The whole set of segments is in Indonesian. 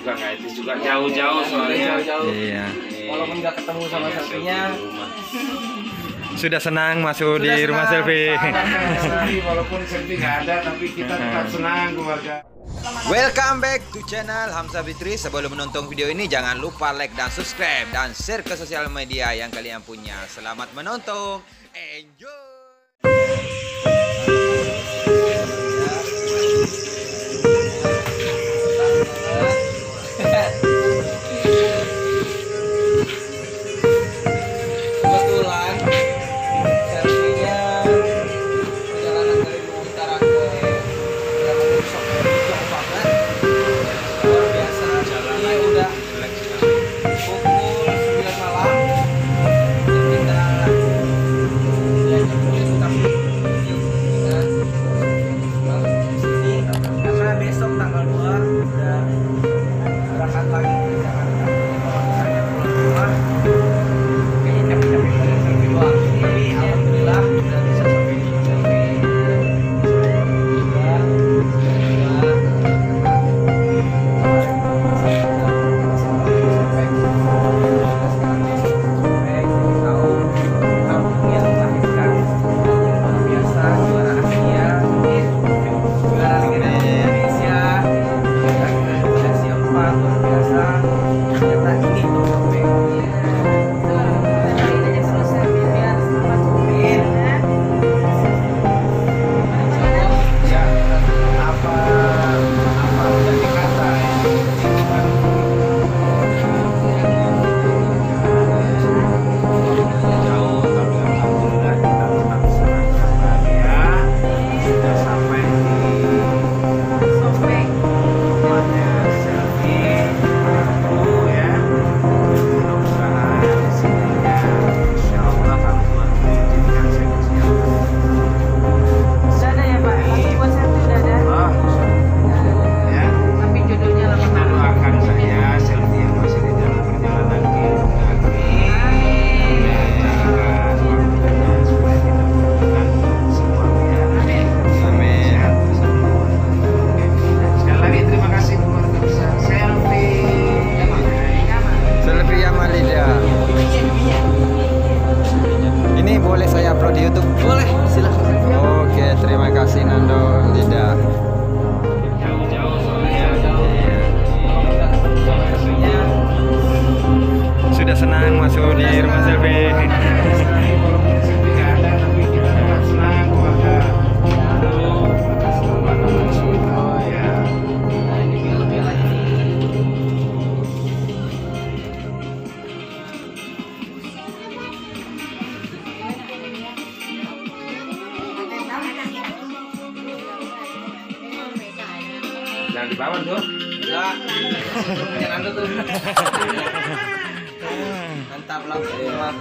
juga nggak etis juga, jauh-jauh soalnya. Iya. Walaupun nggak ketemu sama selfie-nya, Sudah senang masuk di rumah selfie. Walaupun selfie nggak ada, tapi kita tetap senang keluarga. Welcome back to channel Hamzah Fitri. Sebelum menonton video ini jangan lupa like dan subscribe dan share ke sosial media yang kalian punya. Selamat menonton. Enjoy. kebetulan selfie-nya perjalanan dari Luwu Utara ke Jalan Rusok jauh banget, luar biasa. Ini udah pukul 9 malam dan kita ya jam 7 tapi kita balik ke sini karena besok tanggal 2 udah berangkat lagi ke Jakarta. Kalau misalnya pulang ke rumah kayaknya capek-capek pada selfie doang, tapi alhamdulillah udah bisa sampai di rumah selfie. Ini boleh saya upload di YouTube? Boleh, silahkan. Oke, terima kasih Nando, Lida. Jauh-jauh soalnya. Kalau nggak ketemu sama selfie-nya, Sudah senang masuk di rumah selfie. Walaupun selfie nggak ada, tapi kita tetap senang keluarga. Oh ya. nah ini bela-bela ini. Jangan dibawa tuh. Enggak, punya Nando tuh. Mantap lah, teman.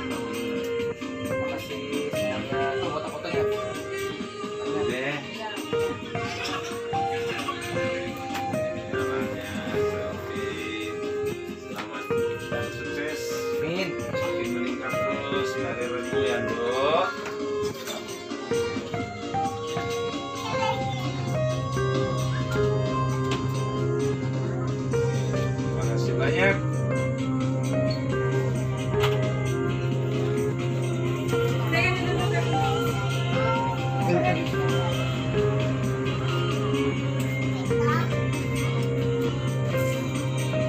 Terima kasih semuanya. Tuh foto-fotonya. Deh. Namanya selfie. Selamat dan sukses. Amin. Makin meningkat terus karirmu ya, Bro. Terima kasih banyak.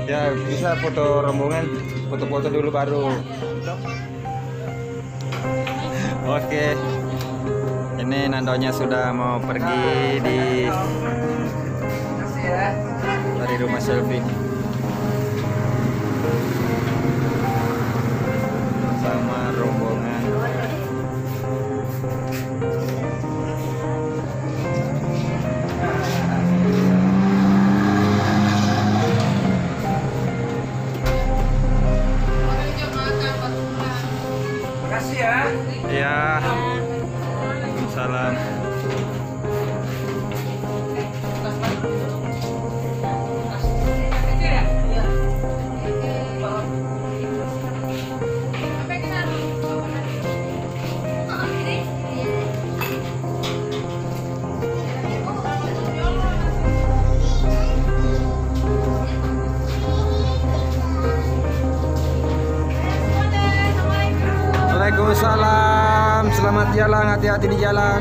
Ya, bisa foto rombongan, foto-foto dulu baru. Oke. Ini Nandonya sudah mau pergi Makasih ya. dari rumah selfie. Sama rombongan. Makasih ya. Ya. Waalaikumsalam. Waalaikumsalam. Selamat jalan, hati-hati di jalan.